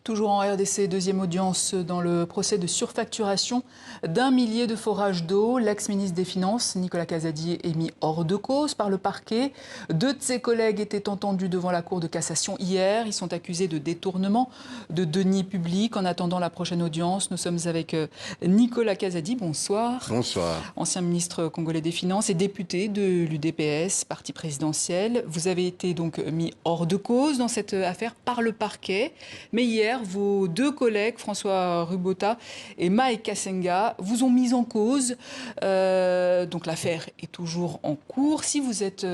Toujours en RDC, deuxième audience dans le procès de surfacturation d'1 millier de forages d'eau. L'ex-ministre des Finances, Nicolas Casady, est mis hors de cause par le parquet. 2 de ses collègues étaient entendus devant la Cour de cassation hier. Ils sont accusés de détournement de deniers publics. En attendant la prochaine audience, nous sommes avec Nicolas Casady. Bonsoir. Bonsoir. Ancien ministre congolais des Finances et député de l'UDPS, parti présidentiel. Vous avez été donc mis hors de cause dans cette affaire par le parquet. Mais hier, vos 2 collègues, François Rubota et Mike Kassenga, vous ont mis en cause. Donc l'affaire est toujours en cours. Si vous êtes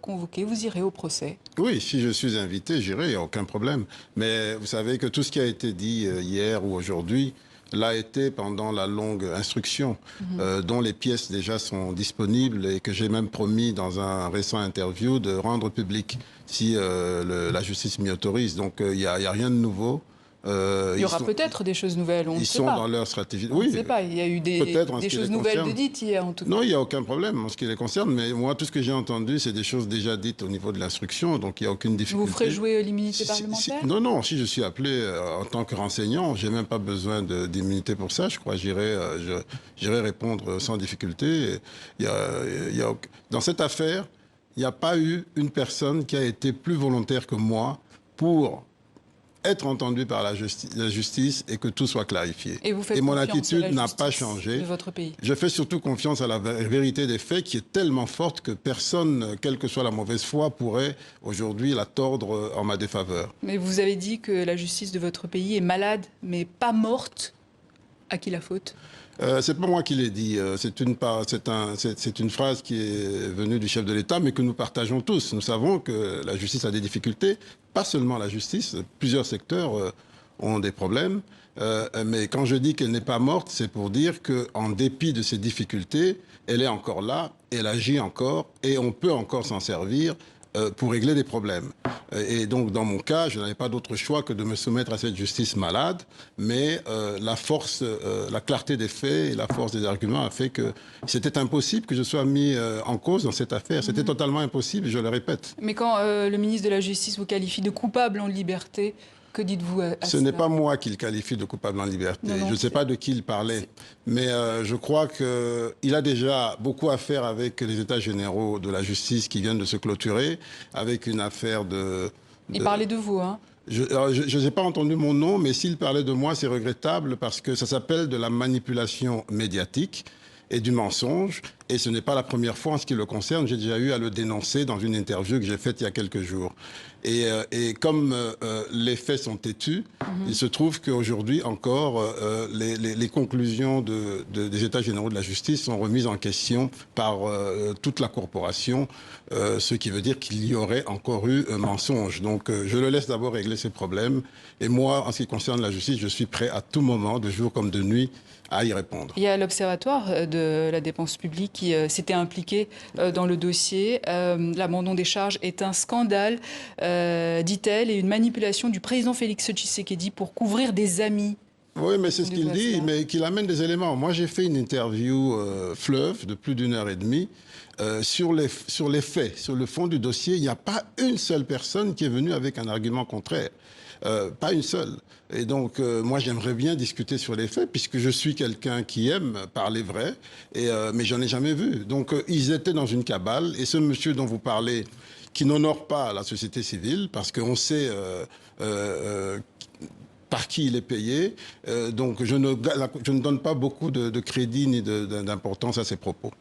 convoqué, vous irez au procès. Oui, si je suis invité, j'irai, il n'y a aucun problème. Mais vous savez que tout ce qui a été dit hier ou aujourd'hui l'a été pendant la longue instruction, dont les pièces déjà sont disponibles et que j'ai même promis dans un récent interview de rendre public si la justice m'y autorise. Donc il n'y a rien de nouveau. Il y aura peut-être des choses nouvelles, on ne sait pas. Ils sont dans leur stratégie. On ne sait pas, il y a eu des choses nouvelles de dites hier en tout cas. Non, il n'y a aucun problème en ce qui les concerne, mais moi tout ce que j'ai entendu, c'est des choses déjà dites au niveau de l'instruction, donc il n'y a aucune difficulté. Vous ferez jouer l'immunité parlementaire ? Non, si je suis appelé en tant que renseignant, je n'ai même pas besoin d'immunité pour ça, je crois, j'irai répondre sans difficulté. Dans cette affaire, il n'y a pas eu une personne qui a été plus volontaire que moi pour être entendu par la justice et que tout soit clarifié. Et mon attitude n'a pas changé. De votre pays. Je fais surtout confiance à la vérité des faits qui est tellement forte que personne, quelle que soit la mauvaise foi, pourrait aujourd'hui la tordre en ma défaveur. Mais vous avez dit que la justice de votre pays est malade, mais pas morte. À qui la faute ? C'est pas moi qui l'ai dit. C'est une phrase qui est venue du chef de l'État, mais que nous partageons tous. Nous savons que la justice a des difficultés. Pas seulement la justice, plusieurs secteurs ont des problèmes. Mais quand je dis qu'elle n'est pas morte, c'est pour dire qu'en dépit de ces difficultés, elle est encore là, elle agit encore, et on peut encore s'en servir pour régler des problèmes. Et donc, dans mon cas, je n'avais pas d'autre choix que de me soumettre à cette justice malade, mais la clarté des faits et la force des arguments a fait que c'était impossible que je sois mis en cause dans cette affaire. C'était totalement impossible, je le répète. Mais quand le ministre de la Justice vous qualifie de coupable en liberté, que dites-vous à Ce n'est pas moi qui le qualifie de coupable en liberté. Non, je ne sais pas de qui il parlait. Mais je crois qu'il a déjà beaucoup à faire avec les états généraux de la justice qui viennent de se clôturer, avec une affaire de... Il parlait de vous, hein ? Je n'ai pas entendu mon nom, mais s'il parlait de moi, c'est regrettable parce que ça s'appelle de la manipulation médiatique et du mensonge. Et ce n'est pas la première fois en ce qui le concerne. J'ai déjà eu à le dénoncer dans une interview que j'ai faite il y a quelques jours. Et comme les faits sont têtus, il se trouve qu'aujourd'hui encore, les conclusions des États généraux de la justice sont remises en question par toute la corporation, ce qui veut dire qu'il y aurait encore eu un mensonge. Donc je le laisse d'abord régler ses problèmes. Et moi, en ce qui concerne la justice, je suis prêt à tout moment, de jour comme de nuit, à y répondre. Il y a l'Observatoire de la dépense publique qui s'était impliqué dans le dossier. L'abandon des charges est un scandale, dit-elle, et une manipulation du président Félix Tshisekedi pour couvrir des amis. Oui, mais c'est ce qu'il dit, mais qu'il amène des éléments. Moi, j'ai fait une interview fleuve de plus d'1 heure et demie sur les faits, sur le fond du dossier. Il n'y a pas une seule personne qui est venue avec un argument contraire. Pas une seule. Et donc, moi, j'aimerais bien discuter sur les faits, puisque je suis quelqu'un qui aime parler vrai, mais j'en ai jamais vu. Donc, ils étaient dans une cabale, et ce monsieur dont vous parlez, qui n'honore pas la société civile, parce qu'on sait par qui il est payé, donc je ne donne pas beaucoup de crédit ni d'importance à ses propos.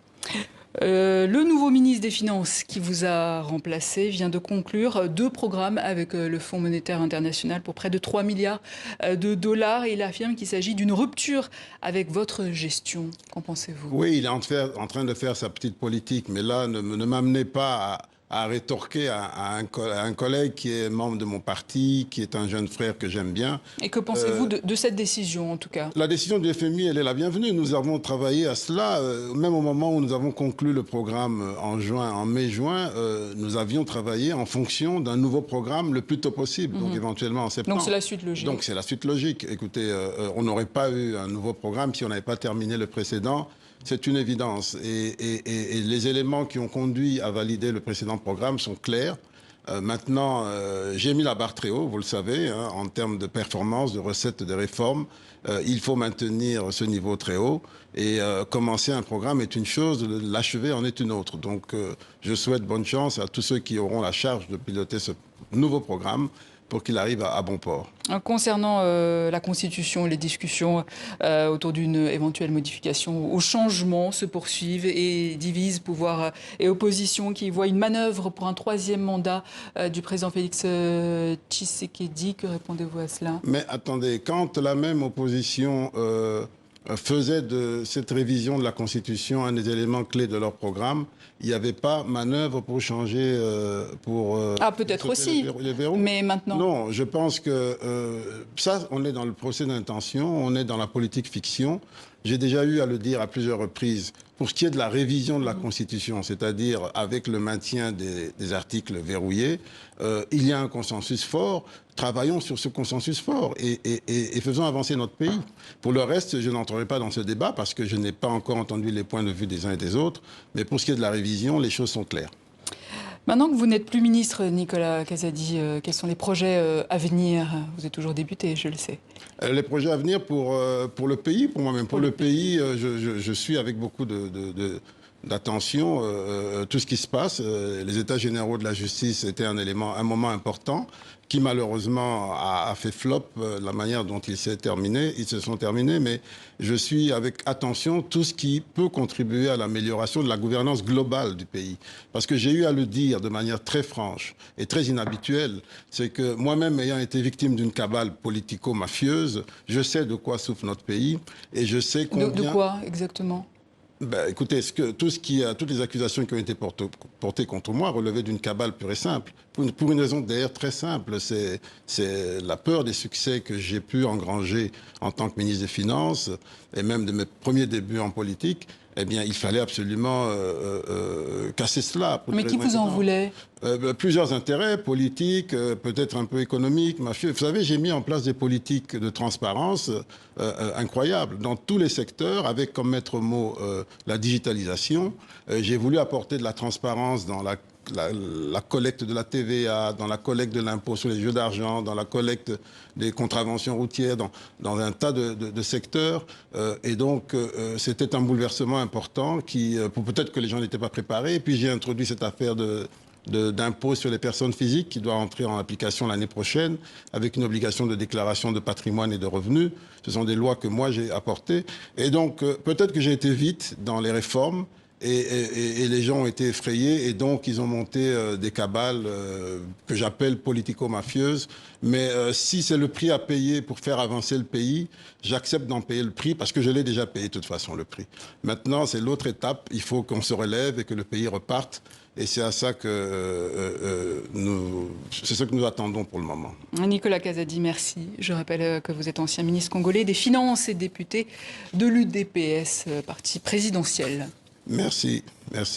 Le nouveau ministre des Finances qui vous a remplacé vient de conclure 2 programmes avec le Fonds monétaire international pour près de 3 milliards de dollars. Et il affirme qu'il s'agit d'une rupture avec votre gestion. Qu'en pensez-vous ? Oui, il est en train de faire sa petite politique, mais là, ne m'amenez pas à rétorquer à un collègue qui est membre de mon parti, qui est un jeune frère que j'aime bien. Et que pensez-vous de cette décision, en tout cas ? La décision du FMI, elle est la bienvenue. Nous avons travaillé à cela. Même au moment où nous avons conclu le programme en mai-juin, nous avions travaillé en fonction d'un nouveau programme le plus tôt possible, donc éventuellement en septembre. Donc c'est la suite logique. Donc c'est la suite logique. Écoutez, on n'aurait pas eu un nouveau programme si on n'avait pas terminé le précédent. C'est une évidence. Et les éléments qui ont conduit à valider le précédent programme sont clairs. Maintenant, j'ai mis la barre très haut, vous le savez, hein, en termes de performance, de recettes, de réformes. Il faut maintenir ce niveau très haut. Et commencer un programme est une chose, l'achever en est une autre. Donc, je souhaite bonne chance à tous ceux qui auront la charge de piloter ce nouveau programme pour qu'il arrive à bon port. Concernant la Constitution, les discussions autour d'une éventuelle modification ou changement se poursuivent et divisent pouvoir et opposition qui voient une manœuvre pour un troisième mandat du président Félix Tshisekedi. Que répondez-vous à cela? Mais attendez, quand la même opposition faisait de cette révision de la Constitution un des éléments clés de leur programme, il n'y avait pas manœuvre pour changer, peut-être aussi, les verrous. mais maintenant... Non, je pense que ça, on est dans le procès d'intention, on est dans la politique fiction. J'ai déjà eu à le dire à plusieurs reprises. Pour ce qui est de la révision de la Constitution, c'est-à-dire avec le maintien des articles verrouillés, il y a un consensus fort. Travaillons sur ce consensus fort et faisons avancer notre pays. Pour le reste, je n'entrerai pas dans ce débat parce que je n'ai pas encore entendu les points de vue des uns et des autres. Mais pour ce qui est de la révision, les choses sont claires. Maintenant que vous n'êtes plus ministre, Nicolas Kazadi, quels sont les projets à venir? Vous êtes toujours député, je le sais. Les projets à venir pour le pays, pour moi-même. Pour le pays, je suis avec beaucoup d'attention tout ce qui se passe. Les états généraux de la justice étaient un moment important qui malheureusement a fait flop la manière dont ils se sont terminés, mais je suis avec attention tout ce qui peut contribuer à l'amélioration de la gouvernance globale du pays. Parce que j'ai eu à le dire de manière très franche et très inhabituelle, c'est que moi-même ayant été victime d'une cabale politico-mafieuse, je sais de quoi souffre notre pays et je sais combien... De quoi exactement? Ben, écoutez, toutes les accusations qui ont été portées contre moi relevaient d'une cabale pure et simple. Pour une raison d'ailleurs très simple, c'est la peur des succès que j'ai pu engranger en tant que ministre des Finances et même de mes premiers débuts en politique. Eh bien, il fallait absolument casser cela. Mais qui vous en voulait? Plusieurs intérêts politiques, peut-être un peu économiques, mafieux. Vous savez, j'ai mis en place des politiques de transparence incroyables dans tous les secteurs, avec comme maître mot la digitalisation. J'ai voulu apporter de la transparence dans la collecte de la TVA, dans la collecte de l'impôt sur les jeux d'argent, dans la collecte des contraventions routières, dans un tas de secteurs. Et donc, c'était un bouleversement important qui, peut-être que les gens n'étaient pas préparés. Et puis, j'ai introduit cette affaire d'impôt sur les personnes physiques qui doit entrer en application l'année prochaine avec une obligation de déclaration de patrimoine et de revenus. Ce sont des lois que moi j'ai apportées. Et donc, peut-être que j'ai été vite dans les réformes et les gens ont été effrayés et donc ils ont monté des cabales que j'appelle politico-mafieuses. Mais si c'est le prix à payer pour faire avancer le pays, j'accepte d'en payer le prix parce que je l'ai déjà payé de toute façon le prix. Maintenant, c'est l'autre étape. Il faut qu'on se relève et que le pays reparte. Et c'est à ça c'est ce que nous attendons pour le moment. Nicolas Kazadi, merci. Je rappelle que vous êtes ancien ministre congolais des Finances et député de l'UDPS, parti présidentiel. Merci, merci.